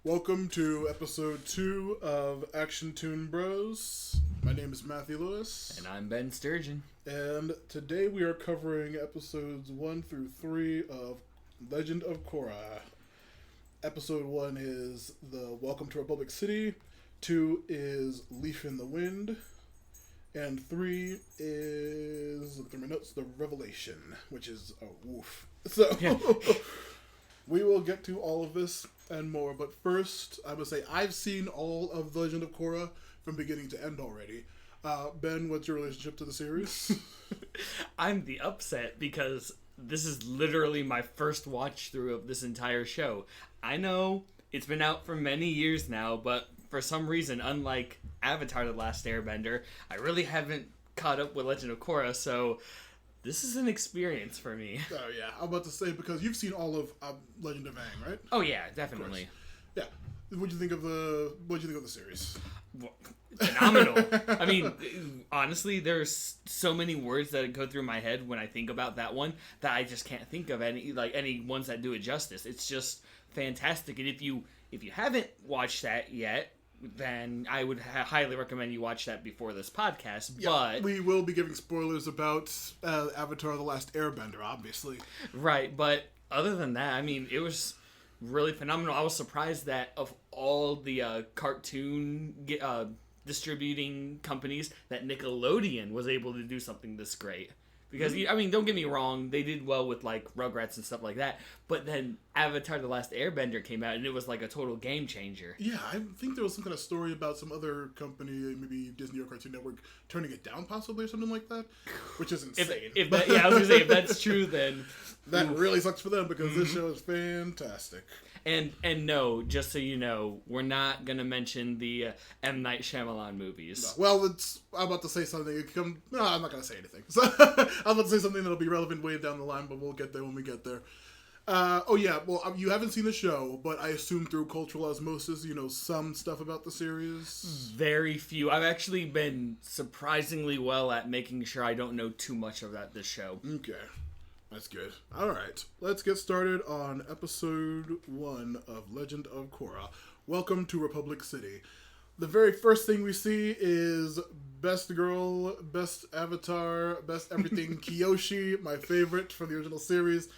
Welcome to episode 2 of Action Toon Bros. My name is Matthew Lewis. And I'm Ben Sturgeon. And today we are covering episodes 1 through 3 of Legend of Korra. Episode 1 is the Welcome to Republic City. 2 is Leaf in the Wind. And 3 is, look through my notes, The Revelation, which is a woof. So, we will get to all of this and more, but first, I would say I've seen all of The Legend of Korra from beginning to end already. Ben, what's your relationship to the series? I'm the upset because this is literally my first watch through of this entire show. I know it's been out for many years now, but for some reason, unlike Avatar: The Last Airbender, I really haven't caught up with Legend of Korra, so this is an experience for me. Oh yeah, I'm about to say, because you've seen all of Legend of Aang, right? Oh yeah, definitely. Yeah. What'd you think of the series? Well, phenomenal. I mean, honestly, there's so many words that go through my head when I think about that one that I just can't think of any ones that do it justice. It's just fantastic. And if you haven't watched that yet, then I would highly recommend you watch that before this podcast. Yeah, but we will be giving spoilers about Avatar: The Last Airbender, obviously. Right, but other than that, I mean, it was really phenomenal. I was surprised that of all the cartoon distributing companies, that Nickelodeon was able to do something this great. Because, I mean, don't get me wrong, they did well with, like, Rugrats and stuff like that, but then Avatar: The Last Airbender came out, and it was, like, a total game changer. Yeah, I think there was some kind of story about some other company, maybe Disney or Cartoon Network, turning it down possibly or something like that, which is insane. I was going to say, if that's true, then that really sucks for them, because this show is fantastic. And no, just so you know, we're not going to mention the M. Night Shyamalan movies. No. Well, I'm about to say something. No, I'm not going to say anything. So, I'm about to say something that'll be relevant way down the line, but we'll get there when we get there. You haven't seen the show, but I assume through cultural osmosis, you know some stuff about the series? Very few. I've actually been surprisingly well at making sure I don't know too much about this show. Okay. That's good. Alright, let's get started on episode 1 of Legend of Korra. Welcome to Republic City. The very first thing we see is best girl, best avatar, best everything Kyoshi, my favorite from the original series.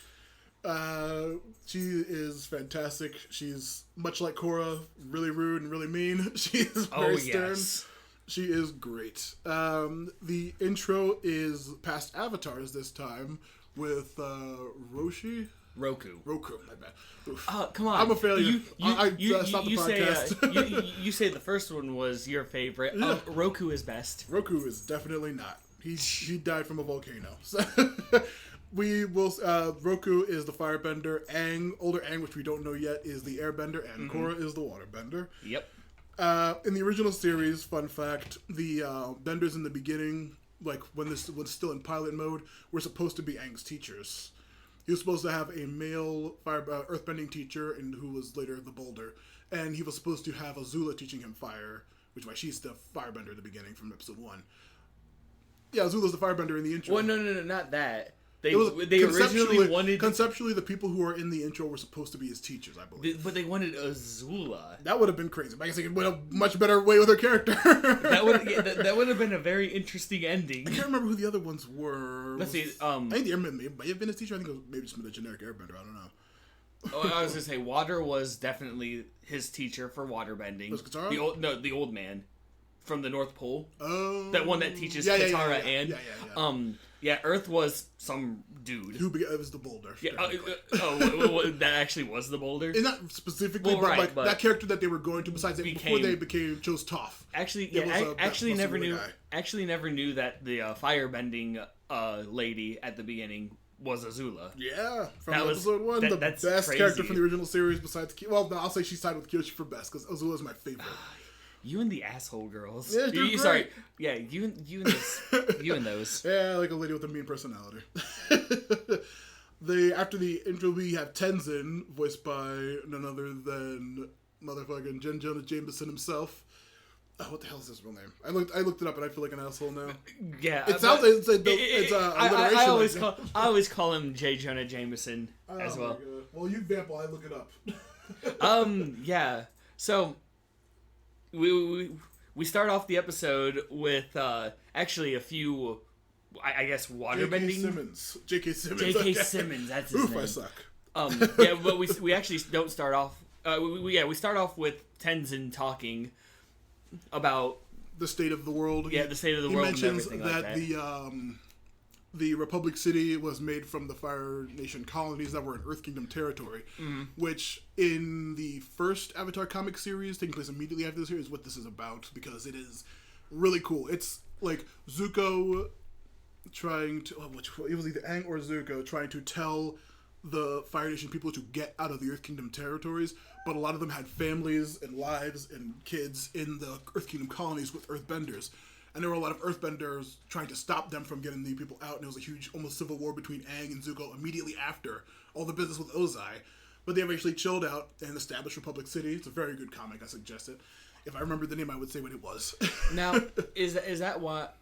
She is fantastic. She's much like Korra, really rude and really mean. She is very stern. Yes. She is great. The intro is past avatars this time, with Roku, my bad. Oof. Come on. I'm a failure. You podcast. You say the first one was your favorite. Yeah. Roku is best. Roku is definitely not. He died from a volcano. So we will. Roku is the firebender. Older Aang, which we don't know yet, is the airbender, and Korra is the waterbender. Yep. In the original series, fun fact: the benders in the beginning, like when this was still in pilot mode, were supposed to be Aang's teachers. He was supposed to have a male earthbending teacher, and who was later the boulder, and he was supposed to have Azula teaching him fire, which is why she's the firebender at the beginning from episode 1. Yeah, Azula's the firebender in the intro. Well, no, not that. They originally wanted... Conceptually, the people who are in the intro were supposed to be his teachers, I believe. But they wanted Azula. That would have been crazy. I guess they went a much better way with her character. that would have been a very interesting ending. I can't remember who the other ones were. Let's see. I think the Airman may have been his teacher. I think it was maybe just the generic airbender. I don't know. I was going to say, Water was definitely his teacher for waterbending. Was Katara? The old man from the North Pole. Oh. That one that teaches Katara and... Yeah, Earth was some dude. It was the boulder. Yeah. That actually was the boulder? Not specifically, but that character that they were going to, besides before they chose Toph. Actually never knew that the firebending lady at the beginning was Azula. Yeah, from episode 1, the best crazy. Character from the original series besides... Well, no, I'll say she's tied with Kyoshi for best, because Azula is my favorite. You and the asshole girls. Yeah, they're great. Sorry. Yeah, you and those. Yeah, like a lady with a mean personality. After the intro, we have Tenzin, voiced by none other than motherfucking Jen Jonah Jameson himself. Oh, what the hell is his real name? I looked it up, and I feel like an asshole now. Yeah, it sounds like it's I always call him J. Jonah Jameson as well. Well, you vamp while I look it up. Yeah. So, we start off the episode with actually a few, I guess, waterbending. J.K. Simmons. J.K. Simmons, that's his Oof, name. I suck. Yeah, but we actually don't start off. We start off with Tenzin talking about the state of the world. Yeah, the state of the world. He mentions and everything that the Republic City was made from the Fire Nation colonies that were in Earth Kingdom territory, which in the first Avatar comic series, taking place immediately after the series, is what this is about, because it is really cool. It's like Zuko trying to, it was either Aang or Zuko trying to tell the Fire Nation people to get out of the Earth Kingdom territories, but a lot of them had families and lives and kids in the Earth Kingdom colonies with Earthbenders. And there were a lot of Earthbenders trying to stop them from getting the people out, and it was a huge, almost civil war between Aang and Zuko immediately after all the business with Ozai. But they eventually chilled out and established Republic City. It's a very good comic, I suggest it. If I remember the name, I would say what it was. Now, is that what...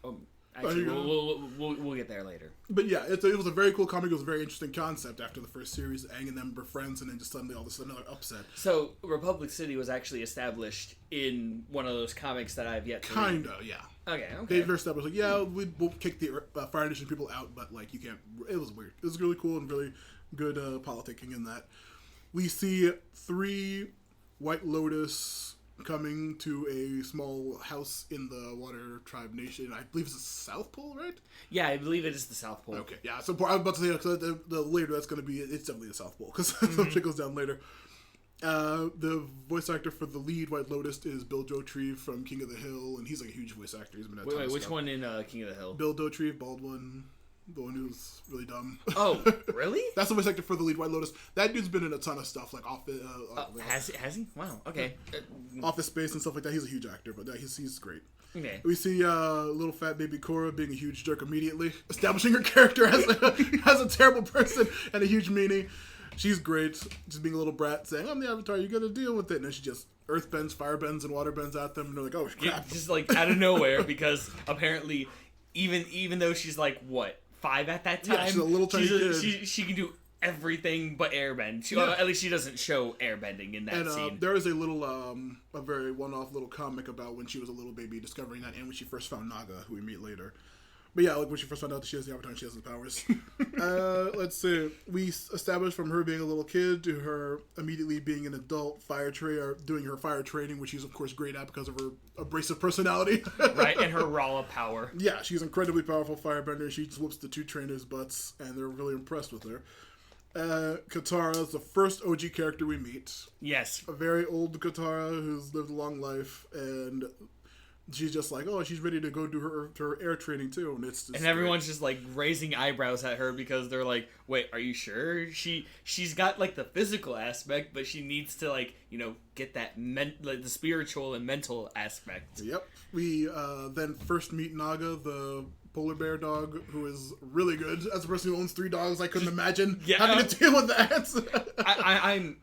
Actually, we'll get there later. But yeah, it was a very cool comic. It was a very interesting concept. After the first series, Aang and them were friends, and then just suddenly all of a sudden another upset. So Republic City was actually established in one of those comics that I've yet to read. Kinda, yeah. Okay. They were established like, yeah, we'll kick the Fire Nation people out, but like you can't. It was weird. It was really cool and really good politicking in that. We see 3 White Lotus coming to a small house in the Water Tribe Nation. I believe it's the South Pole, right? Yeah, I believe it is the South Pole. Okay, yeah. So I was about to say, the later that's going to be, it's definitely the South Pole, because some shit goes down later. The voice actor for the lead White Lotus is Bill Dauterive from King of the Hill, and he's like a huge voice actor. He's been in a ton of which stuff. one in King of the Hill? Bill Dauterive, bald one. The one who's really dumb. Oh, really? That's the voice actor for the lead White Lotus. That dude's been in a ton of stuff, like Office. Has he? Wow. Okay. Office Space and stuff like that. He's a huge actor, but he's great. Okay. We see little fat baby Korra being a huge jerk immediately, establishing her character as a terrible person and a huge meanie. She's great, just being a little brat, saying, "I'm the Avatar. You got to deal with it." And then she just earth bends, fire bends, and water bends at them, and they're like, "Oh crap!" Yeah, just like out of nowhere, because apparently, even though she's like what 5 at that time, yeah, she's a little tiny kid. She can do everything but airbend. At least she doesn't show airbending in that scene. There is a little, a very one-off little comic about when she was a little baby, discovering that, and when she first found Naga, who we meet later. But yeah, like when she first found out that she has the Avatar and she has the powers. Let's see. We established from her being a little kid to her immediately being an adult doing her fire training, which she's of course great at because of her abrasive personality. Right, and her raw power. Yeah, she's incredibly powerful firebender. She just whoops the 2 trainers' butts, and they're really impressed with her. Katara is the first OG character we meet. Yes. A very old Katara who's lived a long life, and she's just like, oh, she's ready to go do her air training too, and it's just and everyone's just like raising eyebrows at her because they're like, wait, are you sure she's got like the physical aspect, but she needs to like get that like the spiritual and mental aspect. Yep. We then first meet Naga, the polar bear dog, who is really good. As a person who owns 3 dogs, I couldn't imagine having to deal with that. I'm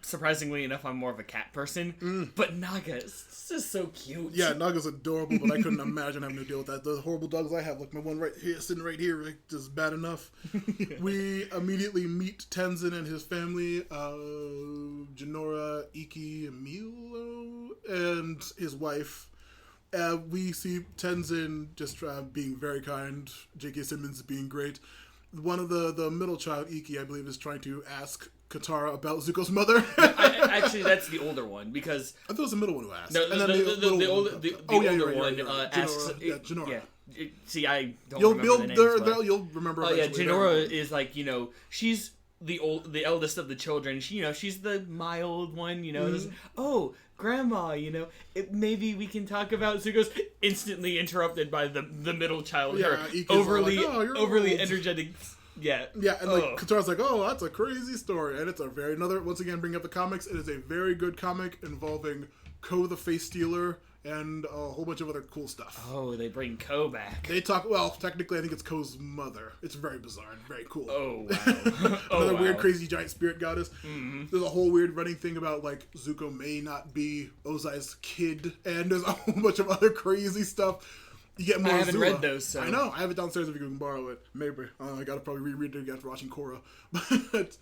surprisingly enough, I'm more of a cat person, but Naga is just so cute. Yeah, Naga's adorable, but I couldn't imagine having to deal with that. The horrible dogs I have, like my one right here, sitting right here, like, just bad enough. We immediately meet Tenzin and his family, Jinora, Iki, Milo, and his wife. We see Tenzin just being very kind, J.K. Simmons being great. One of the middle child, Iki, I believe, is trying to ask Katara about Zuko's mother. Actually, that's the older one, because I thought it was the middle one who asked. No, and then the older one asks. Jinora. Yeah. See, I don't remember the names. You'll remember. Oh yeah, Jinora is like she's the eldest of the children. She's the mild one. Oh, grandma, maybe we can talk about Zuko's. Instantly interrupted by the middle child. Yeah, her overly old. energetic. Yeah. Yeah, and like Katara's like, oh, that's a crazy story, and it's once again bringing up the comics. It is a very good comic involving Ko the Face Stealer and a whole bunch of other cool stuff. Oh, they bring Ko back. They talk. Well, technically, I think it's Ko's mother. It's very bizarre and very cool. Oh wow. Another weird, crazy giant spirit goddess. Mm-hmm. There's a whole weird running thing about like Zuko may not be Ozai's kid, and there's a whole bunch of other crazy stuff. You get more. I haven't read those. So. I know. I have it downstairs if you can borrow it. Maybe. I gotta probably reread it after watching Korra. But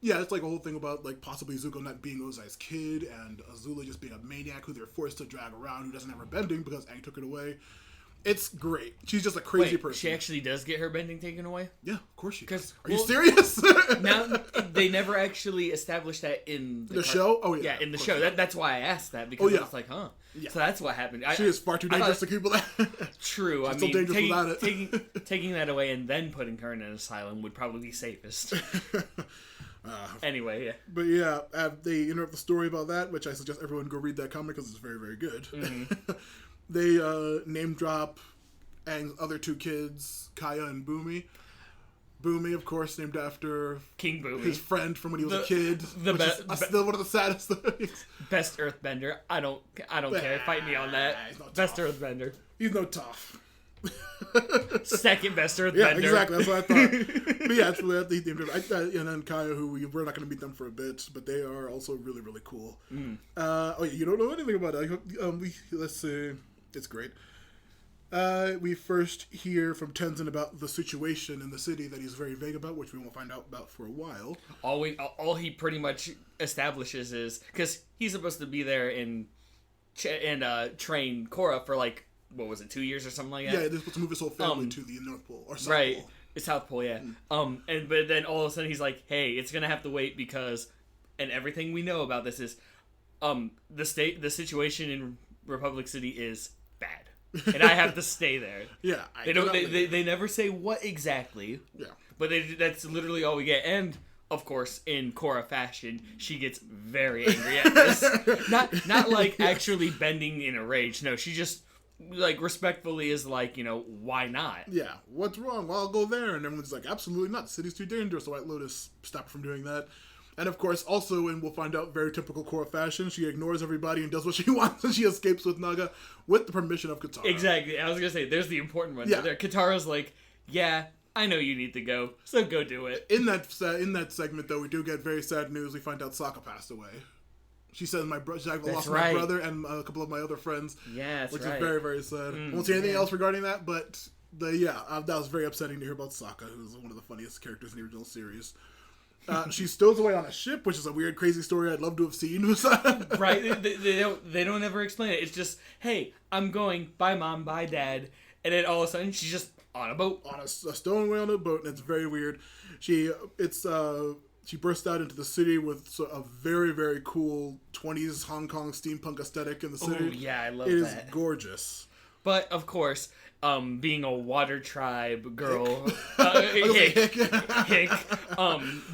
Yeah, it's like a whole thing about like possibly Zuko not being Ozai's kid and Azula just being a maniac who they're forced to drag around who doesn't have her bending because Aang took it away. It's great. She's just a crazy person. She actually does get her bending taken away? Yeah, of course she does. Are you serious? Now, they never actually established that in the show? Oh, yeah. Yeah, in the show. That's why I asked that, because I was like, huh. Yeah. So that's what happened. She is far too dangerous to keep with that. True. She's still dangerous without it. Taking that away and then putting her in an asylum would probably be safest. Anyway, yeah. But yeah, they interrupt the story about that, which I suggest everyone go read that comic because it's very, very good. Mm-hmm. They name drop Aang's other two kids, Kaya and Boomy. Boomy, of course, named after King Boomy, his friend from when he was a kid. Still one of the saddest things. Best Earthbender. I don't care. Fight me on that. Best tough. Earthbender. He's no tough. Second best Earthbender. Yeah, exactly. That's what I thought. But yeah, it's really, and then Kaya, who we're not going to meet them for a bit, but they are also really, really cool. Mm. You don't know anything about it. Let's see. It's great. We first hear from Tenzin about the situation in the city that he's very vague about, which we won't find out about for a while. All he pretty much establishes is, because he's supposed to be there and train Korra for like, what was it, 2 years or something like that? Yeah, they're supposed to move his whole family to the North Pole or South Pole. Right, it's South Pole, yeah. But then all of a sudden he's like, hey, it's gonna have to wait because, and everything we know about this is, the situation in Republic City is bad, and I have to stay there. Yeah, they never say what exactly. Yeah, but that's literally all we get, and of course, in Korra fashion, she gets very angry at this. not like actually bending in a rage. No, she just like respectfully is like, why not? Yeah, what's wrong? Well, I'll go there, and everyone's like, absolutely not. The city's too dangerous. The White Lotus stopped her from doing that. And of course, also, and we'll find out, very typical Korra fashion, she ignores everybody and does what she wants, and she escapes with Naga with the permission of Katara. Exactly. I was gonna say, there's the important one. Yeah. There. Katara's like, yeah, I know you need to go, so go do it. In that segment, though, we do get very sad news. We find out Sokka passed away. She says, I've lost my brother and a couple of my other friends. Yeah, that's which right. is very, very sad. I won't say anything else regarding that, but that was very upsetting to hear about Sokka, who's one of the funniest characters in the original series. She stows away on a ship, which is a weird, crazy story I'd love to have seen. Right? They don't ever explain it. It's just, hey, I'm going. Bye, Mom. Bye, Dad. And then all of a sudden, she's just on a boat. On a stowing away on a boat, and it's very weird. She burst out into the city with a very, very cool 20s Hong Kong steampunk aesthetic in the city. Oh, yeah, I love that. It is gorgeous. But, of course, being a water tribe girl,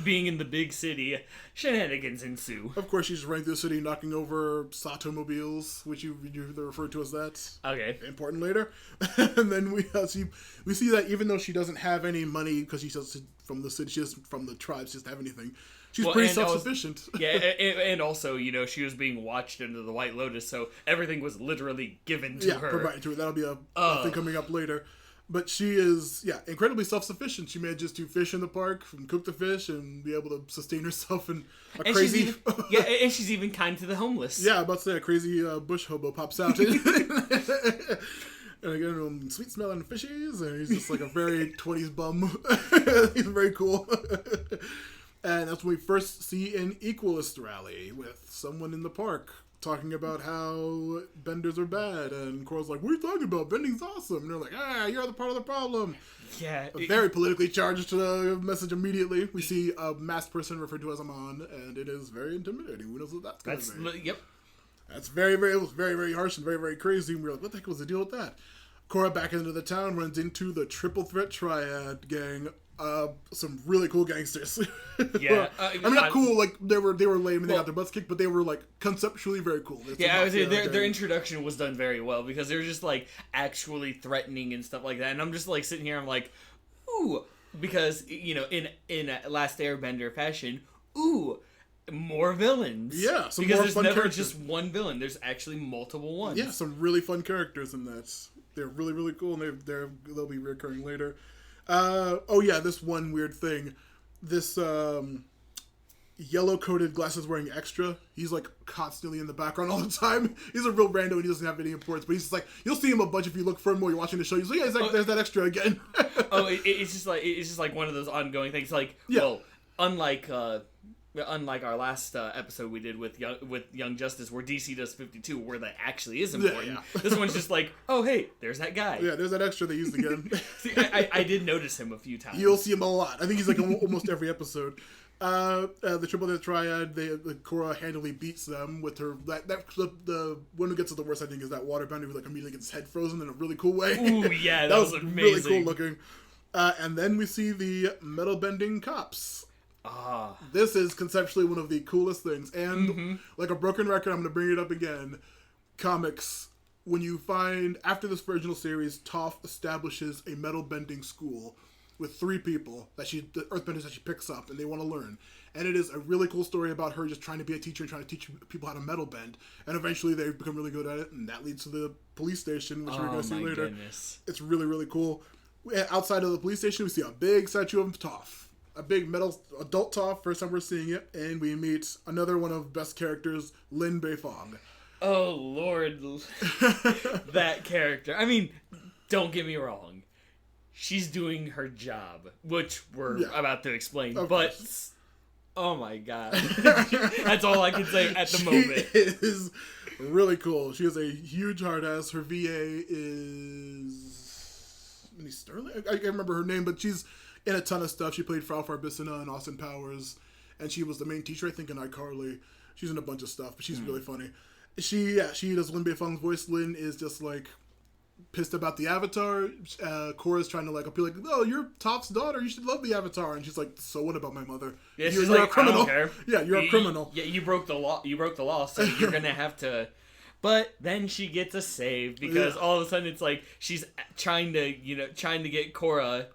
being in the big city, shenanigans ensue. Of course, she's running through the city, knocking over Satomobiles, which you refer to as that. Okay. Important later. And then we see that even though she doesn't have any money, because she's from the city, she's from the tribe, she doesn't have anything. She's pretty self-sufficient. And also, she was being watched under the White Lotus, so everything was literally given to her. Yeah, provided to her. That'll be a thing coming up later. But she is, incredibly self-sufficient. She manages to fish in the park and cook the fish and be able to sustain herself in crazy... and she's even kind to the homeless. Yeah, I'm about to say a crazy bush hobo pops out. And again, sweet smelling fishies, and he's just like a very 20s bum. He's very cool. And that's when we first see an Equalist rally with someone in the park talking about how benders are bad, and Korra's like, what are you talking about? Bending's awesome. And they're like, you're the part of the problem. Yeah. Very politically charged message immediately. We see a masked person referred to as Amon, and it is very intimidating. Who knows what that's going to be? Yep. That's it was very, very harsh and very, very crazy. And we were like, what the heck was the deal with that? Korra back into the town runs into the Triple Threat Triad gang. Some really cool gangsters. Yeah. Not cool, like, they were lame and they got their butts kicked, but they were, like, conceptually very cool. I would say their introduction was done very well, because they were just, like, actually threatening and stuff like that, and I'm just, like, sitting here, I'm like, ooh, because, in Last Airbender fashion, ooh, more villains. Yeah, because more there's fun never characters. Just one villain, there's actually multiple ones. Yeah, some really fun characters in that. They're really, really cool, and they'll be recurring later. This one weird thing. This yellow-coated glasses-wearing extra, he's, like, constantly in the background all the time. He's a real rando and he doesn't have any importance, but he's just, like, you'll see him a bunch if you look for him while you're watching the show. He's like, there's that extra again. It's just like one of those ongoing things. Like, well, unlike unlike our last episode we did with Young Justice, where DC does 52, where that actually is important. Yeah. This one's just like, oh hey, there's that guy. Yeah, there's that extra they used again. See, I did notice him a few times. You'll see him a lot. I think he's like almost every episode. The Triple Death Triad, Korra handily beats them with her. The one who gets to the worst, I think, is that waterbender who like immediately gets his head frozen in a really cool way. Ooh, yeah, that was amazing. Really cool looking. And then we see the metal bending cops. This is conceptually one of the coolest things. And like a broken record, I'm going to bring it up again. Comics, when you find, after this original series, Toph establishes a metal bending school with 3 people, the earthbenders that she picks up, and they want to learn. And it is a really cool story about her just trying to be a teacher and trying to teach people how to metal bend. And eventually they become really good at it, and that leads to the police station, which we're going to see later. Goodness. It's really, really cool. Outside of the police station, we see a big statue of Toph. A big metal adult Toph, first time we're seeing it. And we meet another one of best characters, Lin Beifong. Oh, Lord. That character. I mean, don't get me wrong. She's doing her job, which we're about to explain. But, oh my God. That's all I can say at the moment. She is really cool. She has a huge hard ass. Her VA is... Sterling? I can't remember her name, but she's in a ton of stuff. She played Frau Farbissina in Austin Powers, and she was the main teacher, I think, in iCarly. She's in a bunch of stuff, but she's really funny. She does Lin Beifong's voice. Lin is just like pissed about the Avatar. Korra's trying to like appeal, like, oh, you're Toph's daughter, you should love the Avatar. And she's like, so what about my mother? Yeah, you're like, a criminal. I don't care. Yeah, you're a criminal. Yeah, you broke the law, so you're gonna have to. But then she gets a save because all of a sudden it's like she's trying to get Korra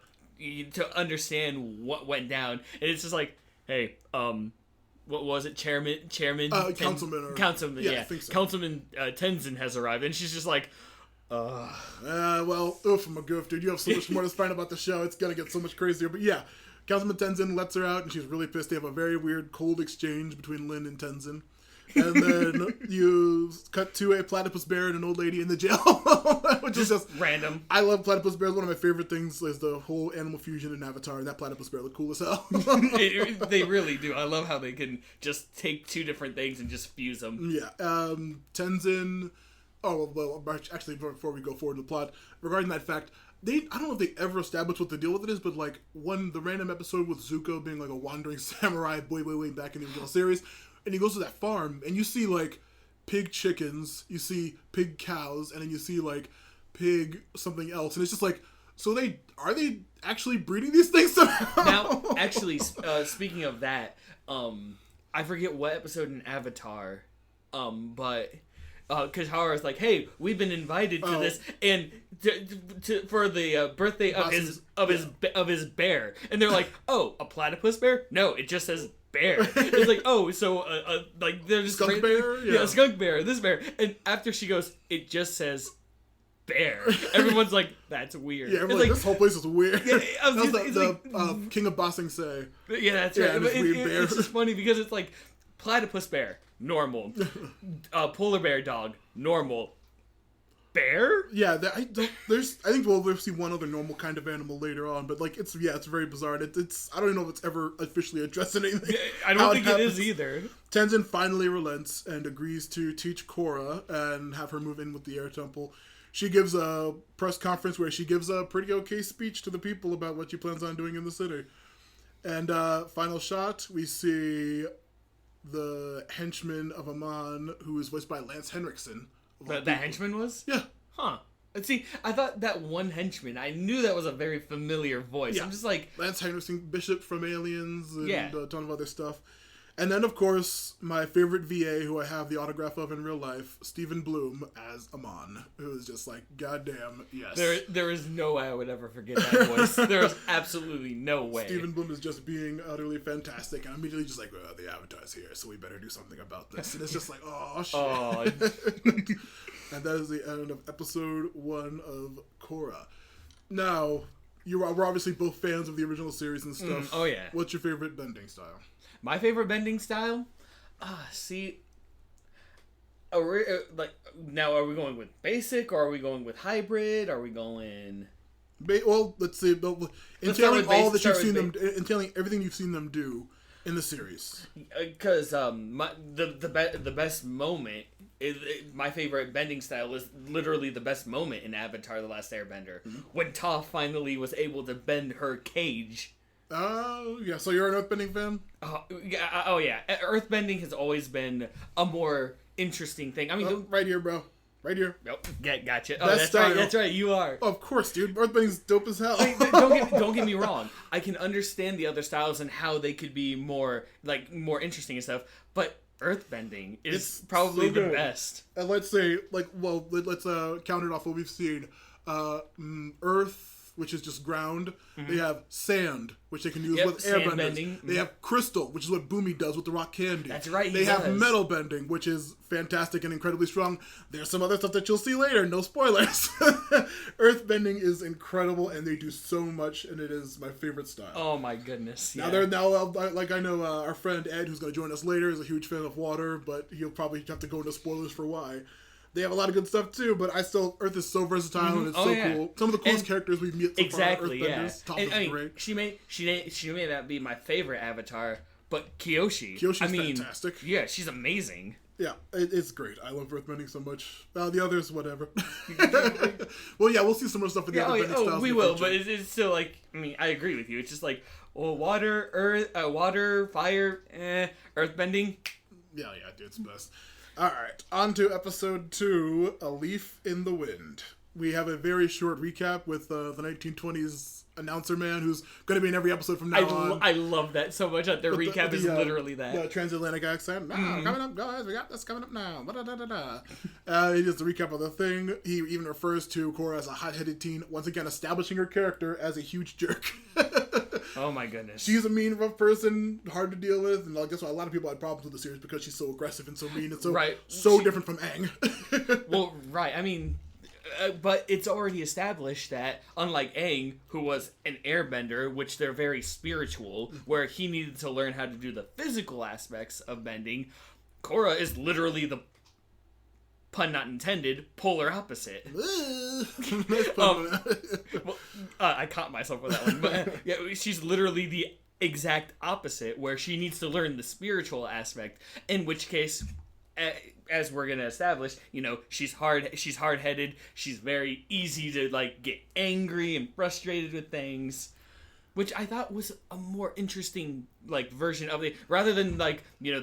to understand what went down, and it's just like, hey, what was it, Chairman, Councilman, yeah, I think so. Councilman Tenzin has arrived, and she's just like, well, oof, I'm a goof, dude. You have so much more to find about the show. It's gonna get so much crazier. But yeah, Councilman Tenzin lets her out, and she's really pissed. They have a very weird, cold exchange between Lin and Tenzin. And then you cut to a platypus bear and an old lady in the jail, which is just random. I love platypus bears. One of my favorite things is the whole animal fusion in Avatar, and that platypus bear look cool as hell. They really do. I love how they can just take 2 different things and just fuse them. Yeah. Tenzin... Oh, well, actually, before we go forward to the plot, regarding that fact, I don't know if they ever established what the deal with it is, but like the random episode with Zuko being like a wandering samurai way back in the original series, and he goes to that farm, and you see like pig chickens, you see pig cows, and then you see like pig something else, and it's just like, so are they actually breeding these things somehow? Now, actually, speaking of that, I forget what episode in Avatar, but. Because Hara's like, hey, we've been invited to this, and for the birthday of his bear, and they're like, oh, a platypus bear? No, it just says bear. It's like, oh, so like they're just skunk bear, yeah, skunk bear, this bear, and after she goes, it just says bear. Everyone's like, that's weird. Yeah, everyone's like, this whole place is weird. Yeah, the King of Bossing say. Yeah, that's right. But it's just funny because it's like platypus bear. Normal. Polar bear dog. Normal. Bear? Yeah, I think we'll see one other normal kind of animal later on, but like it's very bizarre. It's I don't even know if it's ever officially addressed in anything. I don't think it is either. Tenzin finally relents and agrees to teach Korra and have her move in with the Air Temple. She gives a press conference where she gives a pretty okay speech to the people about what she plans on doing in the city. And final shot, we see the henchman of Amon, who is voiced by Lance Henriksen. The henchman was? Yeah. Huh. Let's see, I thought that one henchman, I knew that was a very familiar voice. Yeah. I'm just like... Lance Henriksen, Bishop from Aliens, and a ton of other stuff. And then, of course, my favorite VA, who I have the autograph of in real life, Stephen Bloom as Amon, who is just like, goddamn, yes. There is no way I would ever forget that voice. There is absolutely no way. Stephen Bloom is just being utterly fantastic, and I'm immediately just like, well, the Avatar's here, so we better do something about this. And it's just like, oh, shit. Oh. And that is the end of episode 1 of Korra. Now, we're obviously both fans of the original series and stuff. Oh, yeah. What's your favorite bending style? My favorite bending style? Now are we going with basic, or are we going with hybrid? Are we going... Well, let's see. Entailing all that you've seen them... Entailing everything you've seen them do, in the series? Because the best moment is my favorite bending style is literally the best moment in Avatar: The Last Airbender when Toph finally was able to bend her cage. Oh yeah, so you're an earthbending fan? Oh yeah, earthbending has always been a more interesting thing. I mean, right here, bro. Right here. Nope. Gotcha. Oh, that's right. That's right. You are. Of course, dude. Earthbending's dope as hell. Don't get me wrong. I can understand the other styles and how they could be more interesting and stuff. But earthbending is probably the best. And let's say, let's count it off what we've seen. Earth, which is just ground. They have sand, which they can use with airbenders. Bending. They have crystal, which is what Boomy does with the rock candy. That's right. They have metal bending, which is fantastic and incredibly strong. There's some other stuff that you'll see later. No spoilers. Earth bending is incredible, and they do so much, and it is my favorite style. Oh my goodness! Yeah. I know our friend Ed, who's going to join us later, is a huge fan of water, but he'll probably have to go into spoilers for why. They have a lot of good stuff too, but Earth is so versatile and it's cool. Some of the coolest characters we've met so far are Earthbenders. Toph is great. She may not be my favorite Avatar, but Kyoshi. Kyoshi's fantastic. Yeah, she's amazing. Yeah, it's great. I love Earthbending so much. The others, whatever. Well, yeah, we'll see some more stuff with the other bending styles. We will, but it's still like, I mean, I agree with you. It's just like, water, fire, earthbending. Yeah, dude, it's the best. Alright, on to episode 2, A Leaf in the Wind. We have a very short recap with the 1920s announcer man who's going to be in every episode from now on. I love that so much. Their recap is literally that. The transatlantic accent. Coming up, guys, we got this coming up now. He does the recap of the thing. He even refers to Korra as a hot-headed teen, once again establishing her character as a huge jerk. Oh my goodness. She's a mean, rough person, hard to deal with, and I guess a lot of people had problems with the series because she's so aggressive and so mean and so different from Aang. Well, right. I mean, but it's already established that, unlike Aang, who was an airbender, which they're very spiritual, where he needed to learn how to do the physical aspects of bending, Korra is literally the, pun not intended, polar opposite. I caught myself with that one. But yeah, she's literally the exact opposite, where she needs to learn the spiritual aspect, in which case, as we're gonna establish, she's hard-headed, she's very easy to get angry and frustrated with things, which I thought was a more interesting version of it, rather than the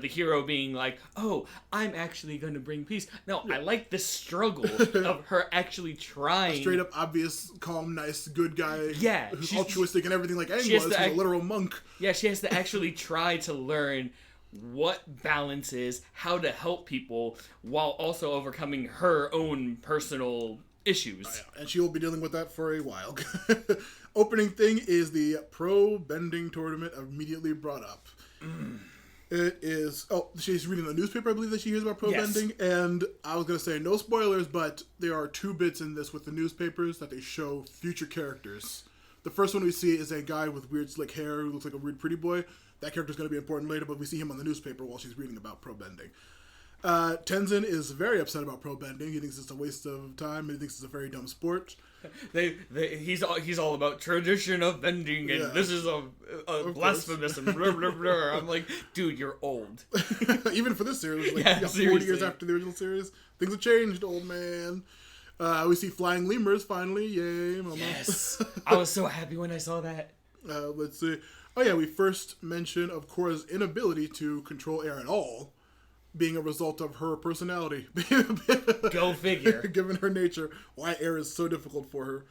hero being like, oh, I'm actually gonna bring peace. No, I like the struggle of her actually trying. A straight up obvious, calm, nice, good guy. Yeah, who's altruistic and everything like Aang was. He's a literal monk. Yeah, she has to actually try to learn what balance is, how to help people, while also overcoming her own personal issues. Oh, yeah. And she will be dealing with that for a while. Opening thing is the pro bending tournament immediately brought up. It is... Oh, she's reading the newspaper, I believe, that she hears about pro bending. And I was going to say, no spoilers, but there are 2 bits in this with the newspapers that they show future characters. The first one we see is a guy with weird slick hair who looks like a weird pretty boy. That character's going to be important later, but we see him on the newspaper while she's reading about pro bending. Tenzin is very upset about pro bending. He thinks it's a waste of time. He thinks it's a very dumb sport. He's all about tradition of bending, and this is a blasphemous and blah, blah, blah. I'm like, dude, you're old. Even for this series, 40 years after the original series, things have changed, old man. We see flying lemurs finally. Yay, mama. Yes. I was so happy when I saw that. Let's see. Oh yeah, we first mention of Korra's inability to control air at all being a result of her personality. Go figure. Given her nature, why air is so difficult for her.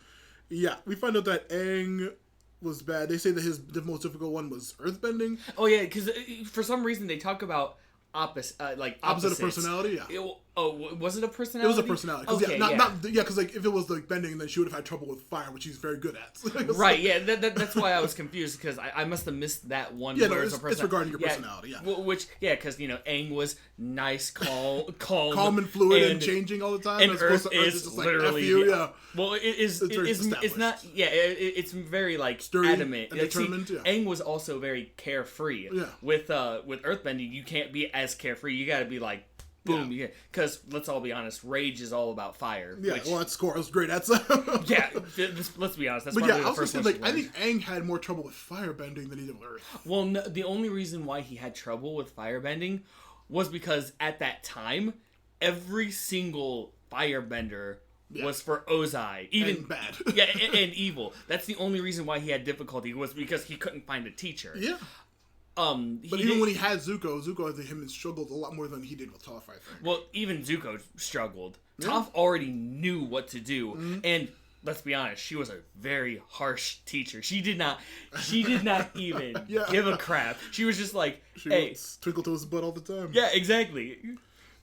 Yeah, we find out that Aang was bad. They say that the most difficult one was earthbending. Oh yeah, because for some reason they talk about opposite of personality. Yeah. Was it a personality? It was a personality. Okay, because if it was bending, then she would have had trouble with fire, which she's very good at. Right. Yeah. That's why I was confused, because I must have missed that one. Yeah. No, it's regarding your personality. Yeah. Because Aang was nice, calm, and fluid, and changing all the time. And Earth is just literally. F you, yeah. Well, it's not. Yeah. It's very sturdy, adamant, and determined. Aang was also very carefree. Yeah. With earthbending, you can't be as carefree. You got to be boom, yeah. Because let's all be honest, rage is all about fire. Yeah, which, well, that's Korra's great at. yeah, let's be honest. That's but probably yeah, the I was first gonna one. say, like, I think Aang had more trouble with firebending than he did with Earth. Well, no, the only reason why he had trouble with firebending was because at that time, every single firebender was for Ozai. Even and bad. Yeah, and evil. That's the only reason why he had difficulty, was because he couldn't find a teacher. Yeah. But even when he had Zuko, I think him struggled a lot more than he did with Toph, I think. Well, even Zuko struggled. Yeah. Toph already knew what to do, and let's be honest, she was a very harsh teacher. She did not even give a crap. She was just like, hey, twinkle toes butt all the time. Yeah, exactly.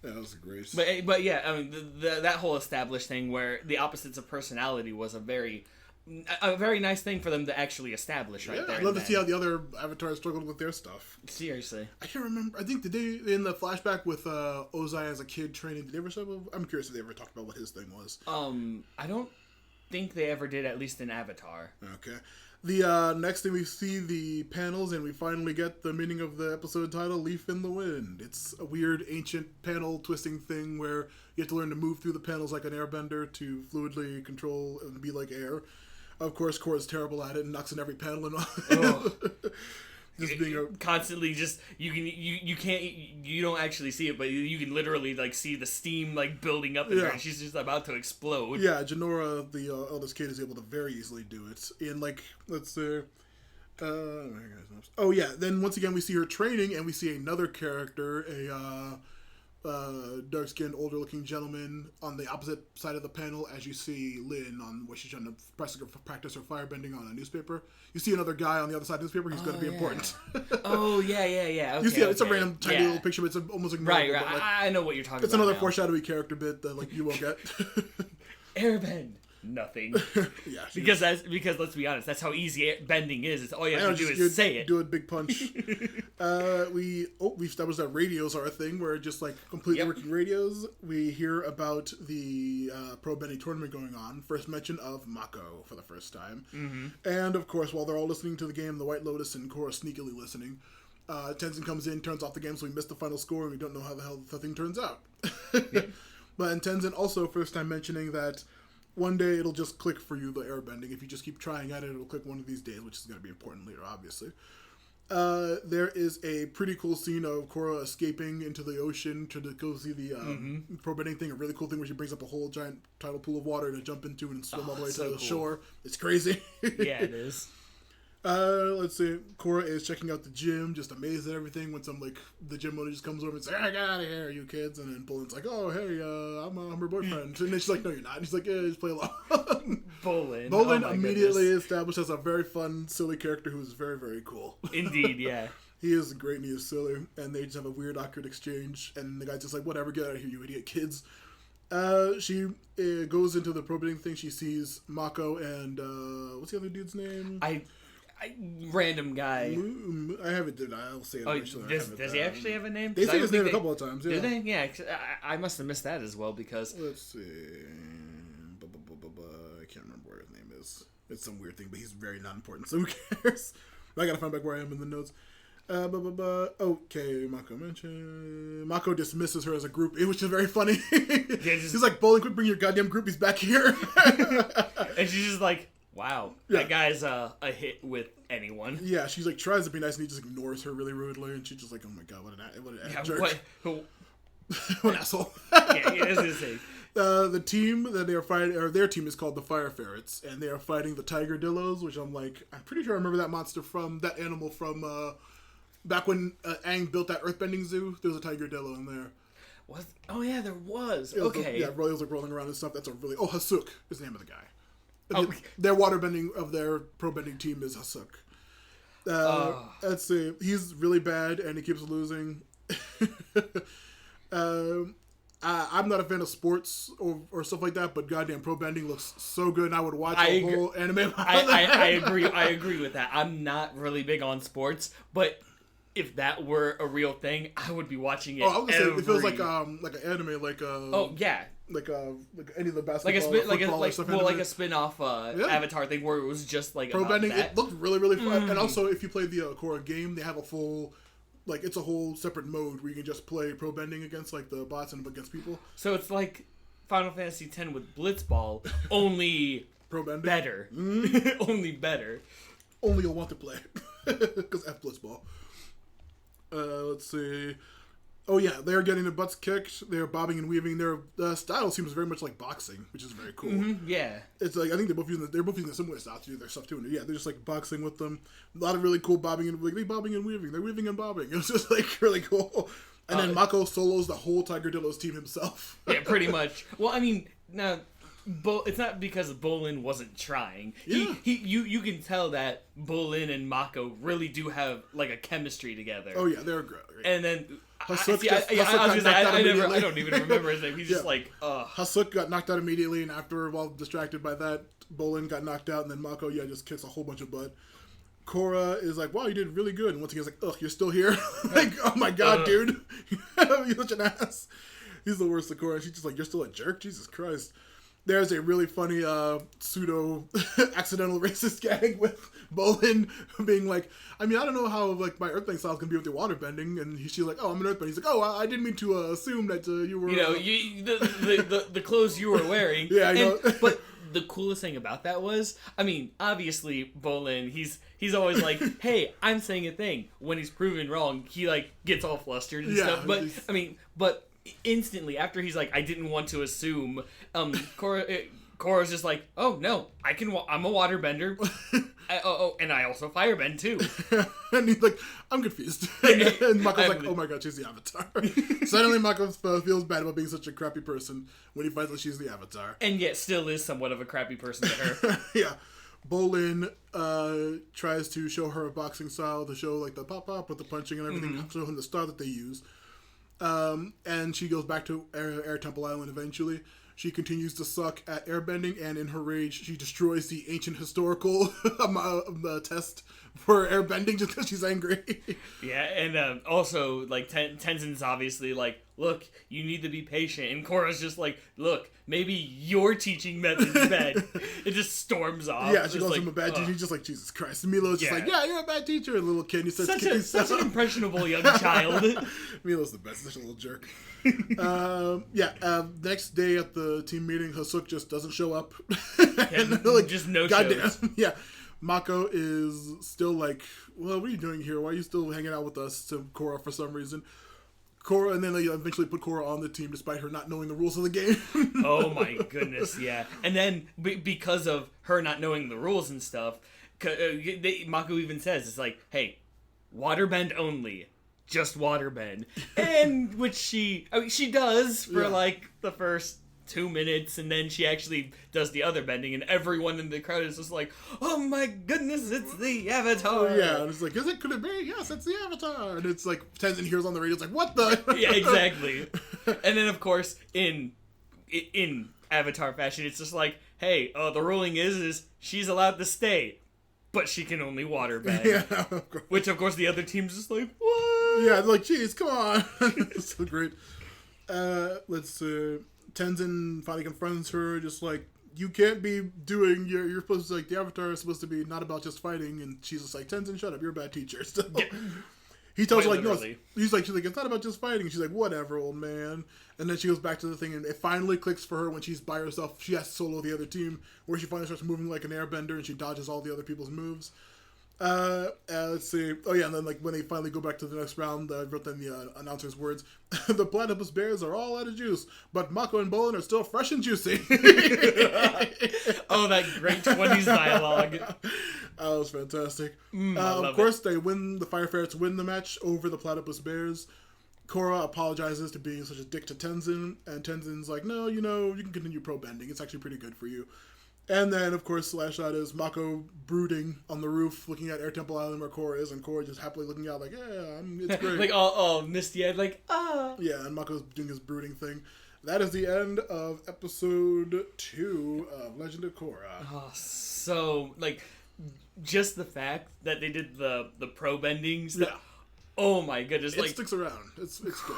Yeah, that was great. But yeah, I mean, that whole established thing where the opposites of personality was a very nice thing for them to actually establish right there. I'd love to see how the other avatars struggled with their stuff. Seriously. I can't remember. I think, did they, in the flashback with Ozai as a kid training, did they ever talk about, I'm curious if they ever talked about what his thing was. I don't think they ever did, at least in Avatar. Okay. The next thing we see the panels, and we finally get the meaning of the episode title, Leaf in the Wind. It's a weird ancient panel twisting thing where you have to learn to move through the panels like an airbender to fluidly control and be like air. Of course, Korra's terrible at it and knocks in every panel and all. Just being constantly just you don't actually see it, but you can literally like see the steam like building up in her, and she's just about to explode. Yeah, Janora, the eldest kid, is able to very easily do it. In like, let's say, oh yeah. Then once again we see her training, and we see another character, a dark-skinned, older-looking gentleman on the opposite side of the panel as you see Lin on where she's trying to practice her firebending on a newspaper. You see another guy on the other side of the newspaper. He's going to be important. Oh, yeah. Okay, you see, it's a random tiny little picture, but it's almost ignorable. Right. Like, I know what you're talking about. It's another now. foreshadowing character bit that like you won't get. Airbend. Nothing. Yeah. Because let's be honest, that's how easy bending is. It's all you have to do is say it. Do a big punch. We established that radios are a thing. Where just like completely working radios. We hear about the pro bending tournament going on. First mention of Mako for the first time. Mm-hmm. And of course, while they're all listening to the game, the White Lotus and Korra sneakily listening. Tenzin comes in, turns off the game, so we missed the final score, and we don't know how the hell the thing turns out. But and Tenzin also first time mentioning that one day it'll just click for you, the airbending. If you just keep trying at it, it'll click one of these days, which is going to be important later, obviously. There is a pretty cool scene of Korra escaping into the ocean to go see the pro bending thing. A really cool thing where she brings up a whole giant tidal pool of water to jump into and swim all the way to the shore. It's crazy. Yeah, it is. Let's see. Korra is checking out the gym, just amazed at everything. When the gym owner just comes over and says, "I got out of here, you kids." And then Bolin's like, "Oh, hey, I'm her boyfriend." And then she's like, "No, you're not." And he's like, "Yeah, just play along." Bolin immediately established as a very fun, silly character who is very, very cool. Indeed, yeah. He is great and he is silly. And they just have a weird, awkward exchange. And the guy's just like, "Whatever, get out of here, you idiot kids." She goes into the pro bending thing. She sees Mako and what's the other dude's name? Random guy. I haven't. I'll say it. Does he actually have a name? They say his name a couple of times. Yeah. Did they? Yeah. I must have missed that as well because. Let's see. I can't remember where his name is. It's some weird thing, but he's very not important, so who cares? I gotta find back where I am in the notes. Okay, Mako mentioned. Mako dismisses her as a group, which is very funny. He's like, "Bowling, quit bringing your goddamn groupies back here." And she's just like, "Wow, that guy's a hit with anyone." Yeah, she's like tries to be nice, and he just ignores her really rudely, and she's just like, "Oh my god, what an jerk! What an asshole!" Yeah, it is insane. The team that they are fighting, or their team, is called the Fire Ferrets, and they are fighting the Tiger Dillos, which I'm pretty sure I remember that monster from that animal from back when Aang built that Earthbending zoo. There was a Tiger Dillo in there. Oh yeah, there was. Okay. Yeah, royals like rolling around and stuff. That's Hasuk is the name of the guy. Their waterbending of their pro bending team is Hasuk. Let's see. He's really bad and he keeps losing. I'm not a fan of sports or stuff like that, but goddamn pro bending looks so good, and I would watch a whole anime. I agree with that. I'm not really big on sports, but if that were a real thing, I would be watching it. Oh, I was gonna say it feels like an anime, like any of the basketball, like a spin-off Avatar thing where it was just like pro bending. It looked really, really fun, and also if you play the Korra game, they have a full like it's a whole separate mode where you can just play pro bending against like the bots and against people. So it's like Final Fantasy X with Blitzball, only Pro bending, better. Only better. Only you'll want to play because F Blitzball. Let's see. Oh yeah, they're getting their butts kicked. They're bobbing and weaving. Their style seems very much like boxing, which is very cool. Yeah, it's like I think they're both using a similar style to do their stuff too. And yeah, they're just like boxing with them. A lot of really cool bobbing and like they bobbing and weaving. They're weaving and bobbing. It's just like really cool. And then Mako solos the whole Tigerdillo's team himself. Yeah, pretty much. Well, I mean, now it's not because Bolin wasn't trying. Yeah. You can tell that Bolin and Mako really do have like a chemistry together. Oh yeah, they're great. And then Hasuk I don't even remember his name. He's just like, Hasuk got knocked out immediately, and after, while distracted by that, Bolin got knocked out, and then Mako, just kicks a whole bunch of butt. Korra is like, wow, you did really good. And once again, he's like, ugh, you're still here? Like, oh my god, dude. You're such an ass. He's the worst of Korra. And she's just like, you're still a jerk? Jesus Christ. There's a really funny pseudo accidental racist gag with Bolin being like, I mean, I don't know how like my earthbending style is gonna be with your waterbending, and she's like, oh, I'm an earthbender. He's like, oh, I didn't mean to assume that you were. The clothes you were wearing. Yeah, I know. But the coolest thing about that was, I mean, obviously Bolin, he's always like, hey, I'm saying a thing. When he's proven wrong, he like gets all flustered and stuff. But I mean, instantly after he's like, I didn't want to assume, Korra's just like, oh no, I'm a waterbender. And I also firebend too. And he's like, I'm confused. And Mako's like, oh my god, she's the Avatar. Suddenly Mako feels bad about being such a crappy person when he finds that she's the Avatar. And yet still is somewhat of a crappy person to her. Yeah. Bolin tries to show her a boxing style to show like the pop-up with the punching and everything, show him the style that they use. And she goes back to Air Temple Island eventually. She continues to suck at airbending, and in her rage, she destroys the ancient historical test for airbending just because she's angry. Yeah, and also, like, Tenzin's obviously like, look, you need to be patient. And Korra's just like, look, maybe your teaching method is bad. It just storms off. Yeah, she calls him a bad teacher. He's just like, Jesus Christ. And Milo's just like, yeah, you're a bad teacher. And little kid, he says, such an impressionable young child. Milo's the best. Such a little jerk. Next day at the team meeting, Hasuk just doesn't show up. And like, just no shows. Yeah. Mako is still like, well, what are you doing here? Why are you still hanging out with us? To Korra for some reason. Korra, and then they eventually put Korra on the team despite her not knowing the rules of the game. Oh my goodness, yeah. And then because of her not knowing the rules and stuff, Mako even says, it's like, hey, waterbend only. Just waterbend. And which she does for like the first 2 minutes, and then she actually does the other bending, and everyone in the crowd is just like, oh my goodness, it's the Avatar. Yeah, and it's like, could it be? Yes, it's the Avatar. And it's like, Tenzin hears on the radio, it's like, what the? Yeah, exactly. And then, of course, in Avatar fashion, it's just like, hey, the ruling is she's allowed to stay, but she can only waterbend. Yeah, of course. Which, of course, the other team's just like, what? Yeah, they're like, geez, come on. It's so great. Let's see. Tenzin finally confronts her, just like, you can't be doing, you're supposed to, like, the Avatar is supposed to be not about just fighting, and she's just like, Tenzin, shut up, you're a bad teacher. So, yeah. He tells her, like, no, she's like, it's not about just fighting. She's like, whatever, old man. And then she goes back to the thing, and it finally clicks for her when she's by herself. She has to solo the other team, where she finally starts moving like an airbender, and she dodges all the other people's moves. Let's see. Oh yeah, and then like when they finally go back to the next round, I wrote down the announcer's words. The platypus bears are all out of juice, but Mako and Bolin are still fresh and juicy. Oh, that great 20s dialogue. That was fantastic. Of course, they win. The Fire Ferrets win the match over the platypus bears. Korra apologizes to being such a dick to Tenzin, and Tenzin's like, no, you can continue pro bending. It's actually pretty good for you. And then, of course, the last shot is Mako brooding on the roof, looking at Air Temple Island where Korra is, and Korra just happily looking out like, yeah, it's great. Like, all misty-eyed, like, ah. Yeah, and Mako's doing his brooding thing. That is the end of episode 2 of Legend of Korra. Oh, so, like, just the fact that they did the pro bending stuff. Yeah. Oh my goodness. It sticks around. It's good.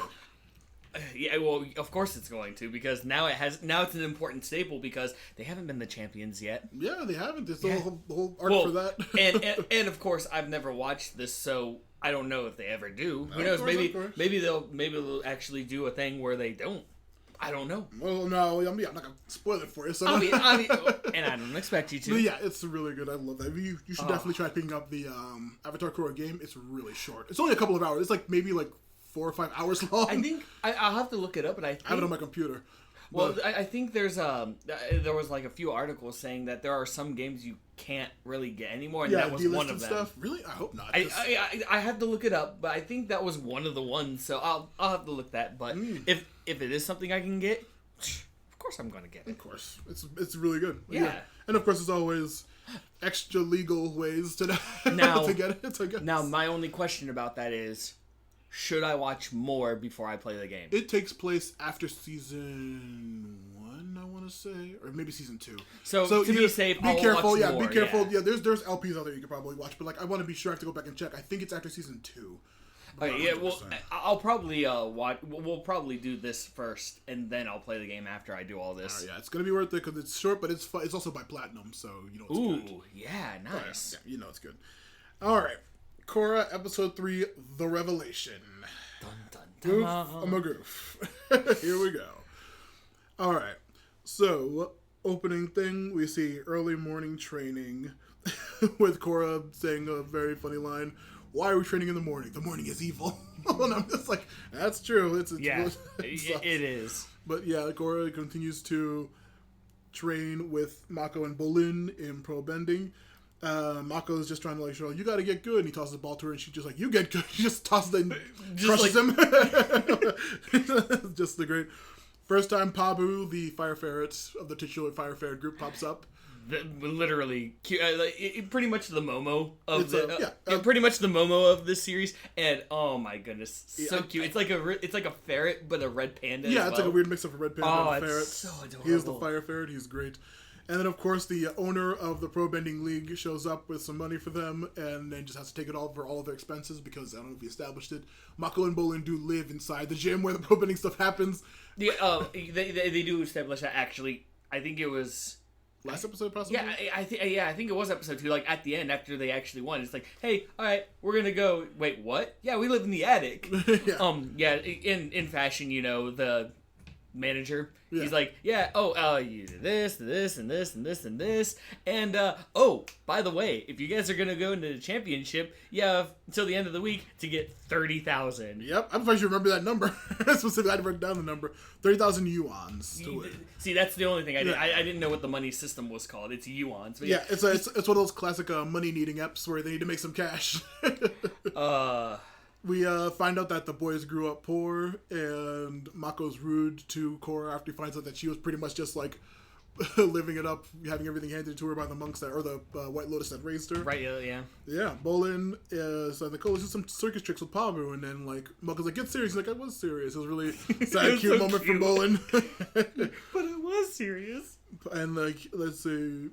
Yeah, well, of course it's going to, because now it's an important staple, because they haven't been the champions yet. Yeah, they haven't. There's the whole arc for that. and of course, I've never watched this, so I don't know if they ever do. Who Of knows? course, Maybe of course. maybe they'll actually do a thing where they don't. I don't know. Well, no, I'm not gonna spoil it for you. So I mean, and I don't expect you to. But yeah, it's really good. I love that. You should definitely try picking up the Avatar Korra game. It's really short. It's only a couple of hours. It's like maybe like 4 or 5 hours long. I think I'll have to look it up, but I have it on my computer. Well, I think there was like a few articles saying that there are some games you can't really get anymore, and that was one of them. Stuff. Really? I hope not. I have to look it up, but I think that was one of the ones. So I'll have to look that. But if it is something I can get, of course I'm going to get it. Of course, it's really good. Yeah. And of course, there's always extra legal ways to to get it. Now, my only question about that is, should I watch more before I play the game? It takes place after season 1, I want to say, or maybe season 2. So to be safe, I'll careful. watch Yeah, more, be careful. yeah. Yeah, there's LPs out there you could probably watch, but like I want to be sure. I have to go back and check. I think it's after season 2. Okay, yeah, well, I'll probably watch. We'll probably do this first, and then I'll play the game after I do all this. Yeah, it's gonna be worth it because it's short, but it's It's also by Platinum, so you know it's good. Ooh, yeah, nice. Yeah, you know it's good. All right, Korra, episode 3, The Revelation. Dun, dun, Goof, dun. I'm a goof. Here we go. All right, so opening thing, we see early morning training with Korra saying a very funny line. Why are we training in the morning? The morning is evil. And I'm just like, that's true. It is. But yeah, Korra continues to train with Mako and Bolin in pro bending. Mako is just trying to like show, you gotta get good, and he tosses the ball to her, and she's just like, you get good. She just tosses it and crushes him. Just the great. First time Pabu, the fire ferret of the titular fire ferret group, pops up. Literally, pretty much the Momo of pretty much the Momo of this series, and oh my goodness, so cute. It's like a ferret, but a red panda. Yeah, as it's like a weird mix of a red panda and a ferret. It's so adorable. He is the fire ferret. He's great. And then, of course, the owner of the Pro Bending League shows up with some money for them, and then just has to take it all for all of their expenses because I don't know if he established it. Mako and Bolin do live inside the gym where the pro bending stuff happens. Yeah, they do establish that actually. I think it was. Last episode, possibly? Yeah, I think it was episode 2. Like, at the end, after they actually won, it's like, hey, all right, we're gonna go. Wait, what? Yeah, we live in the attic. Yeah. In fashion, you know, the manager, he's like, you do this, and this, and this, and this, and this, and by the way, if you guys are gonna go into the championship, you have until the end of the week to get 30,000. Yep, I'm surprised you remember that number. Specifically, I wrote down the number 30,000 yuans to win. See, that's the only thing I did. I didn't know what the money system was called. It's yuans. But yeah, it's one of those classic money needing apps where they need to make some cash. We find out that the boys grew up poor, and Mako's rude to Korra after he finds out that she was pretty much just like living it up, having everything handed to her by the monks or the White Lotus that raised her. Right, yeah. Yeah, Bolin is like, let's do some circus tricks with Pabu, and then like Mako's like, get serious. He's like, I was serious. It was really sad, cute so moment from Bolin. But it was serious. And like, let's see.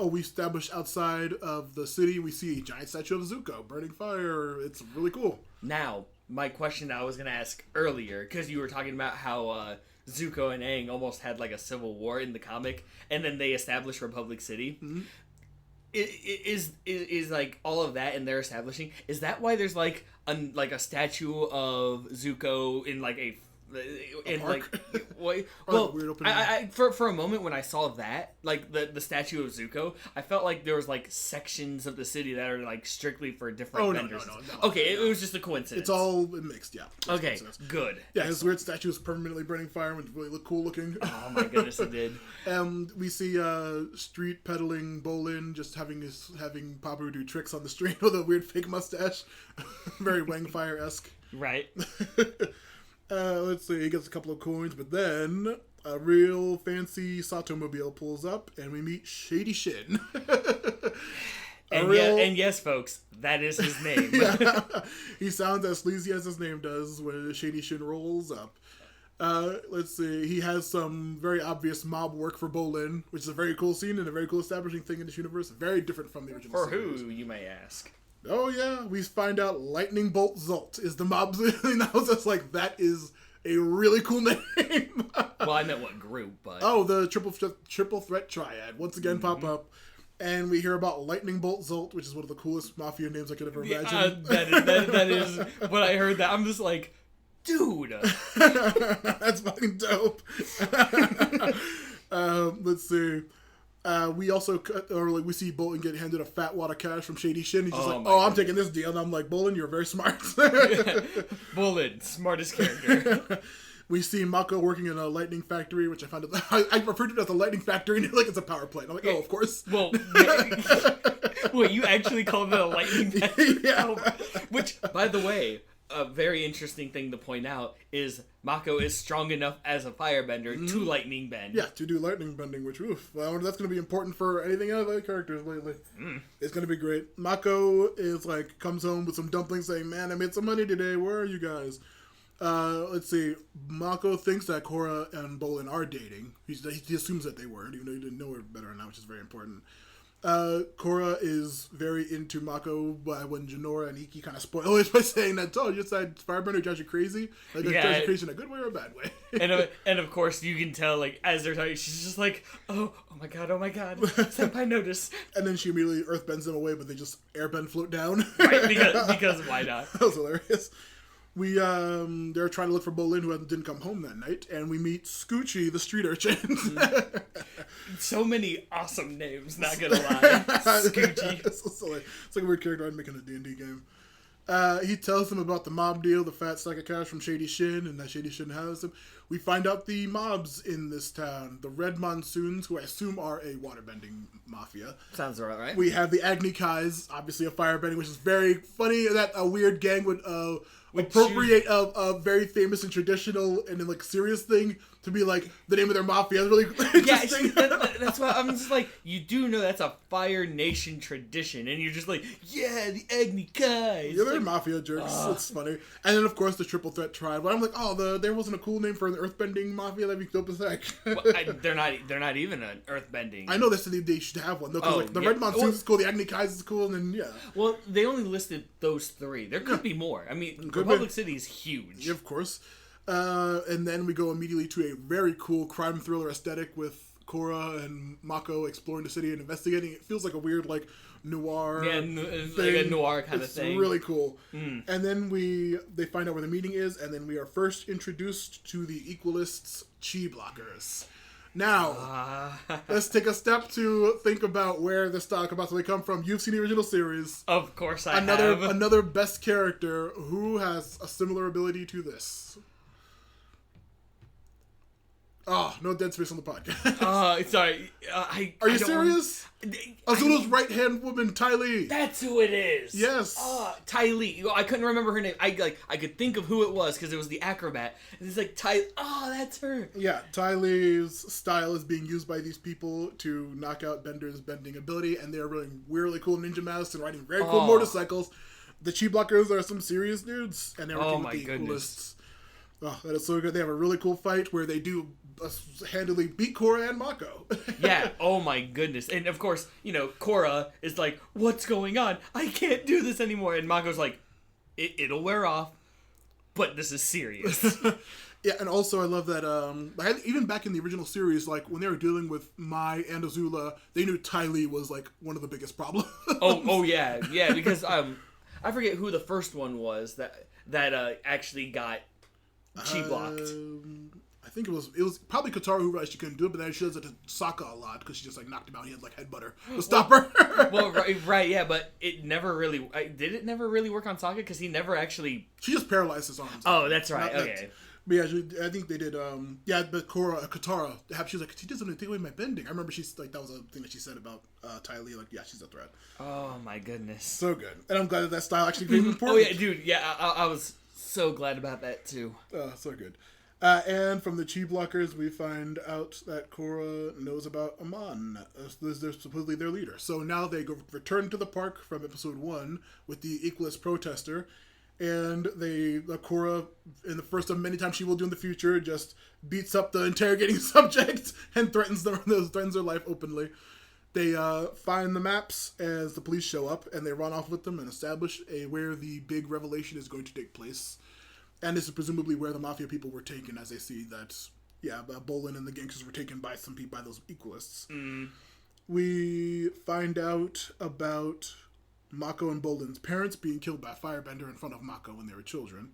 We established outside of the city, we see a giant statue of Zuko burning fire. It's really cool. Now, my question I was going to ask earlier, because you were talking about how Zuko and Aang almost had like a civil war in the comic, and then they established Republic City. Mm-hmm. Is like all of that and they're establishing, is that why there's like a statue of Zuko in like a like for a moment when I saw that, like the statue of Zuko, I felt like there was like sections of the city that are like strictly for different vendors. No, it was just a coincidence. It's all mixed, yeah. Okay, good. Yeah, his weird statue is permanently burning fire and really cool looking. Oh my goodness, it did. We see street peddling Bolin just having Pabu do tricks on the street with a weird fake mustache, very Wang Fire-esque. Right. Let's see, he gets a couple of coins, but then a real fancy Sato-mobile pulls up, and we meet Shady Shin. And yes, folks, that is his name. Yeah. He sounds as sleazy as his name does when Shady Shin rolls up. Let's see, he has some very obvious mob work for Bolin, which is a very cool scene and a very cool establishing thing in this universe. Very different from the original series. For who, you may ask? Oh yeah, we find out Lightning Bolt Zolt is the mob. And I was just like, that is a really cool name. Well, I meant what group, but the triple threat triad once again pop up, And we hear about Lightning Bolt Zolt, which is one of the coolest mafia names I could ever imagine. That is when I heard that. I'm just like, dude. That's fucking dope. Let's see. We also we see Bolin get handed a fat wad of cash from Shady Shin. He's just I'm taking this deal. And I'm like, Bolin, you're very smart. Bolin, smartest character. We see Mako working in a lightning factory, which I found I referred to it as a lightning factory, and like it's a power plant. I'm like, oh, of course. Well, wait, you actually called it a lightning factory? Yeah. Which, by the way, a very interesting thing to point out is Mako is strong enough as a firebender to lightning bend. Yeah, to do lightning bending, which, I wonder that's going to be important for anything out of the characters lately. It's going to be great. Mako is comes home with some dumplings saying, man, I made some money today. Where are you guys? Let's see. Mako thinks that Korra and Bolin are dating. He assumes that they were, even though he didn't know her better than that, which is very important. Korra is very into Mako when Jinora and Iki kind of spoil it by saying that, oh, you said firebender drives you crazy? Like, that drives you crazy in a good way or a bad way? and of course, you can tell, as they're talking, she's just like, oh my god, senpai noticed. And then she immediately earthbends them away, but they just airbend float down. Right, because why not? That was hilarious. They're trying to look for Bolin, who didn't come home that night, and we meet Scoochie, the street urchin. So many awesome names, not gonna lie. Scoochie. It's like a weird character I'd make in a D&D game. He tells them about the mob deal, the fat stack of cash from Shady Shin, and that Shady Shin has him. We find out the mobs in this town, the Red Monsoons, who I assume are a waterbending mafia. Sounds right. We have the Agni Kais, obviously a firebending, which is very funny that a weird gang would appropriate a very famous and traditional and serious thing to be the name of their mafia. It's really interesting. That's why I'm just you do know that's a Fire Nation tradition, and you're just yeah, the Agni Kais. Yeah, they're mafia jerks. It's funny. And then of course the Triple Threat Tribe. But I'm there wasn't a cool name for an earthbending mafia. That'd be dope as heck. They're not even an earthbending. I know they said they should have one though. Cause the Red Monsoons is cool, the Agni Kais is cool, and then Well, they only listed those three. There could be more. I mean, Republic City is huge. Yeah, of course. And then we go immediately to a very cool crime thriller aesthetic with Korra and Mako exploring the city and investigating. It feels like a weird noir thing. Like a noir kind of thing. It's really cool. And then they find out where the meeting is, and then we are first introduced to the Equalists' chi blockers. Now, let's take a step to think about where this stock about to come from. You've seen the original series. Of course I have. Another best character who has a similar ability to this. Oh, no dead space on the podcast. Sorry. Are you serious? Azula's right-hand woman, Ty Lee. That's who it is. Yes. Ty Lee. I couldn't remember her name. I could think of who it was because it was the acrobat. And it's Ty. Oh, that's her. Yeah, Ty Lee's style is being used by these people to knock out Bender's bending ability, and they're running weirdly cool ninja masks and riding very cool motorcycles. The chi blockers are some serious dudes, and they're working with the Equalists. Oh, that is so good. They have a really cool fight where they do handily beat Korra and Mako. Yeah, oh my goodness. And of course, Korra is what's going on? I can't do this anymore. And Mako's it'll wear off, but this is serious. Yeah, and also I love that, even back in the original series, when they were dealing with Mai and Azula, they knew Ty Lee was, one of the biggest problems. Oh yeah, because, I forget who the first one was that actually got chi blocked. I think it was probably Katara who realized she couldn't do it, but then she does it to Sokka a lot because she just knocked him out. He had headbutter to stop her. Well, right, yeah, but it never really did. It never really work on Sokka because he never actually. She just paralyzed his arms. Oh, that's right. Okay. But yeah, I think they did. But Katara, she was she doesn't take away my bending. I remember she's that was a thing that she said about Ty Lee. She's a threat. Oh my goodness. So good, and I'm glad that style actually became important. Oh yeah, dude. Yeah, I was so glad about that too. So good. And from the chi blockers, we find out that Korra knows about Amon. They're supposedly their leader. So now they return to the park from episode 1 with the Equalist protester. And Korra, in the first of many times she will do in the future, just beats up the interrogating subject and threatens their life openly. They find the maps as the police show up, and they run off with them and establish where the big revelation is going to take place. And this is presumably where the mafia people were taken, as they see that, Bolin and the gangsters were taken by those Equalists. we find out about Mako and Bolden's parents being killed by a firebender in front of Mako when they were children.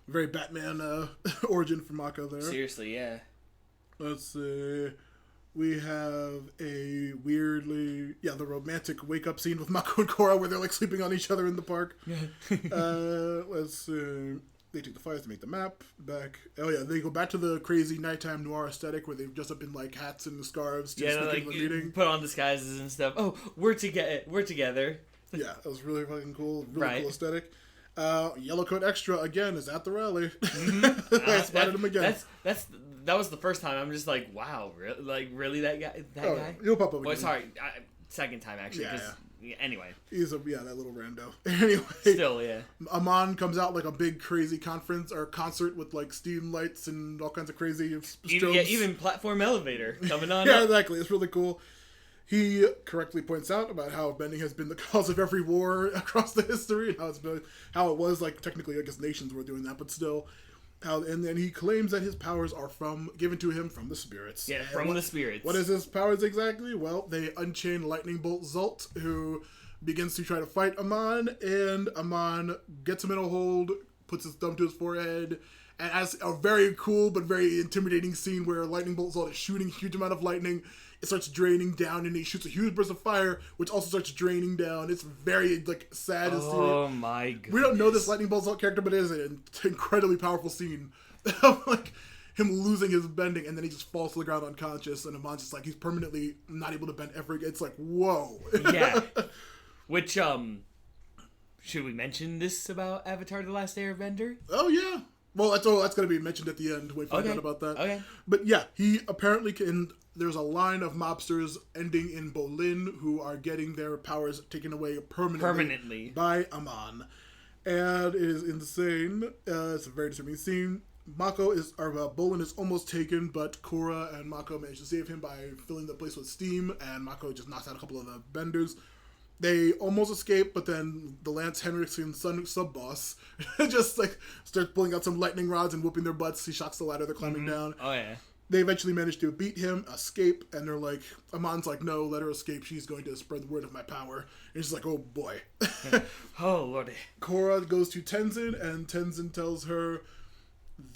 Very Batman origin for Mako there. Seriously, yeah. Let's see. We have a weirdly, the romantic wake-up scene with Mako and Korra where they're like sleeping on each other in the park. Let's see. They take the fires to make the map. Back. Oh yeah, they go back to the crazy nighttime noir aesthetic where they've just up in like hats and scarves. Just like put on disguises and stuff. Oh, we're together. Yeah, that was really fucking cool. Really cool aesthetic. Yellow Coat Extra again is at the rally. Mm-hmm. I spotted him again. That was the first time. I'm just like, wow, really that guy? Guy? He'll pop up again. Well, sorry, second time actually. Anyway, he's that little rando. Anyway, still, yeah. Amon comes out like a big crazy conference or concert with like steam lights and all kinds of crazy strobes. Even platform elevator coming on. Yeah, exactly. It's really cool. He correctly points out about how bending has been the cause of every war across the history, and how it was like technically I guess nations were doing that, but still. And then he claims that his powers are given to him from the spirits. Yeah, from the spirits. What is his powers exactly? Well, they unchain Lightning Bolt Zult, who begins to try to fight Amon, and Amon gets him in a hold, puts his thumb to his forehead, and has a very cool but very intimidating scene where Lightning Bolt Zult is shooting a huge amount of lightning. It starts draining down, and he shoots a huge burst of fire, which also starts draining down. It's very sad to see. Oh my god! We don't know this Lightning Bolt Zult character, but it is an incredibly powerful scene of like him losing his bending, and then he just falls to the ground unconscious, and Amon's just like he's permanently not able to bend ever again. It's like whoa. Yeah. Which should we mention this about Avatar: The Last Airbender? Oh yeah. Well, that's going to be mentioned at the end. We find out about that. Okay. But yeah, he apparently can. There's a line of mobsters ending in Bolin who are getting their powers taken away permanently by Amon. And it is insane. It's a very disturbing scene. Bolin is almost taken, but Korra and Mako manage to save him by filling the place with steam, and Mako just knocks out a couple of the benders. They almost escape, but then the Lance Henriksen sub-boss just like starts pulling out some lightning rods and whooping their butts. He shocks the ladder they're climbing down. Oh yeah. They eventually manage to beat him, escape, and they're like, Amon's like, no, let her escape. She's going to spread the word of my power. And he's like, oh boy. Oh lordy. Korra goes to Tenzin, and Tenzin tells her,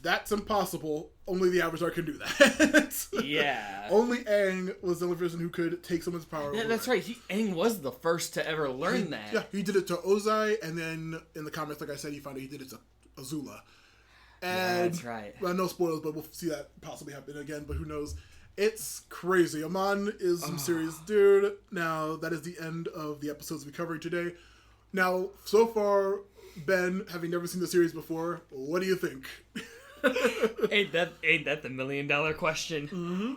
that's impossible. Only the Avatar can do that. Yeah. Only Aang was the only person who could take someone's power away. That's right. Aang was the first to ever learn that. Yeah, he did it to Ozai, and then in the comics, like I said, he found out he did it to Azula. And, that's right. Well, no spoilers, but we'll see that possibly happen again, but who knows. It's crazy. Amon is some serious dude. Now, that is the end of the episodes we're covering today. Now, so far, Ben, having never seen the series before, what do you think? Ain't that the $1 million question? Mm-hmm.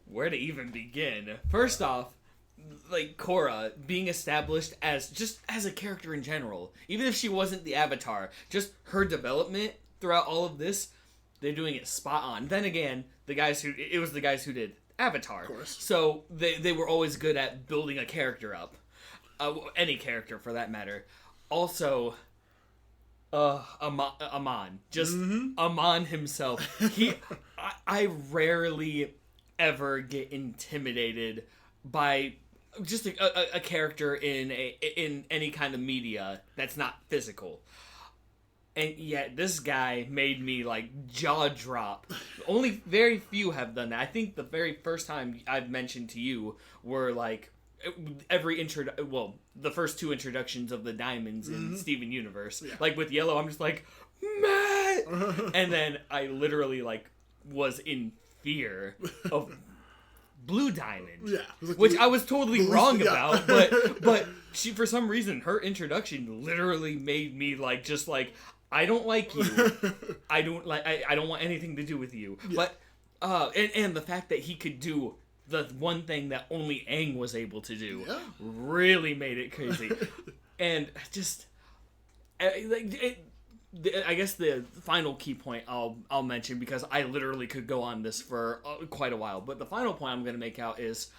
Where to even begin? First off, like Korra being established as a character in general, even if she wasn't the Avatar, just her development throughout all of this, they're doing it spot on. Then again, it was the guys who did Avatar, of course. So they were always good at building a character up, any character for that matter. Also, Amon, just Amon himself. I rarely ever get intimidated by just a character in any kind of media that's not physical. And yet this guy made me like jaw drop. Only very few have done that. I think the very first time I've mentioned to you were like the first two introductions of the diamonds in Steven Universe. Yeah. Like with Yellow, I'm just like, Matt! And then I literally like was in fear of Blue Diamond, which I was totally wrong about, but she, for some reason, her introduction literally made me like just like, I don't like you, I don't want anything to do with you, but and the fact that he could do the one thing that only Aang was able to do really made it crazy, and just I guess the final key point I'll mention, because I literally could go on this for quite a while, but the final point I'm going to make out is,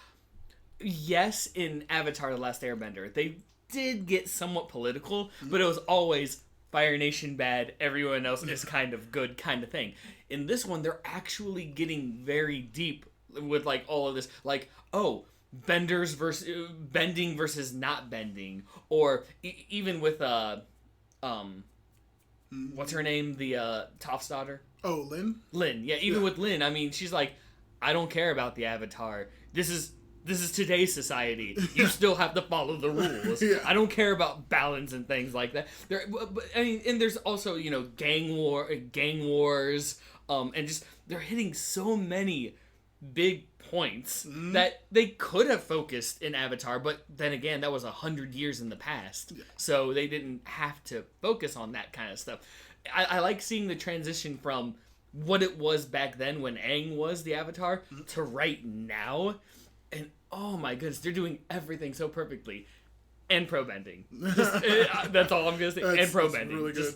yes, in Avatar: The Last Airbender, they did get somewhat political, but it was always Fire Nation bad, everyone else is kind of good kind of thing. In this one, they're actually getting very deep with like all of this, like, oh, bending versus not bending, or even with what's her name, the Toph's daughter. Oh, Lynn. Lynn, yeah. Even with Lynn, I mean, she's like, I don't care about the Avatar. This is today's society. You still have to follow the rules. Yeah. I don't care about balance and things like that. I mean, and there's also gang wars, and just they're hitting so many big points that they could have focused in Avatar, but then again, that was 100 years in the past, so they didn't have to focus on that kind of stuff. I like seeing the transition from what it was back then when Aang was the Avatar to right now, and oh my goodness, they're doing everything so perfectly. And pro bending. That's all I'm gonna say. And pro bending. Really good.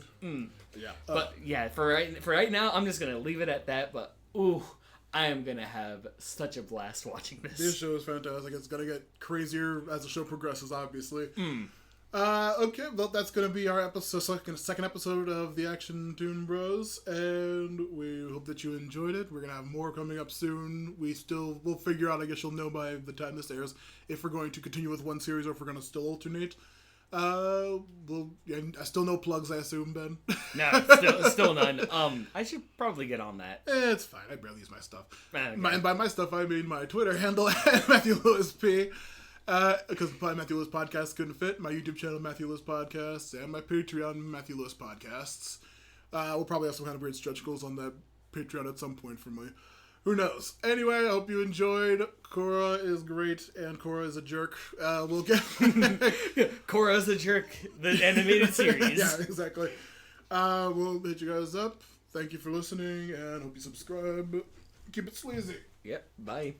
Yeah. But yeah, for right now, I'm just gonna leave it at that. But ooh, I am gonna have such a blast watching this. This show is fantastic. It's gonna get crazier as the show progresses, obviously. Okay, well, that's gonna be our second episode of the Action Toon Bros, and we hope that you enjoyed it. We're gonna have more coming up soon. We'll figure out. I guess you'll know by the time this airs if we're going to continue with one series or if we're gonna still alternate. I still no plugs, I assume, Ben. No, still none. I should probably get on that. It's fine. I barely use my stuff. Okay. And by my stuff, I mean my Twitter handle at Matthew Lewis P. Because Matthew Lewis Podcast couldn't fit, my YouTube channel, Matthew Lewis Podcasts, and my Patreon, Matthew Lewis Podcasts. We'll probably have some kind of weird stretch goals on that Patreon at some point for me. Who knows? Anyway, I hope you enjoyed. Korra is great, and Korra is a jerk. We'll get... Korra is a jerk, the animated series. Yeah, exactly. We'll hit you guys up. Thank you for listening, and hope you subscribe. Keep it sleazy. Yep, bye.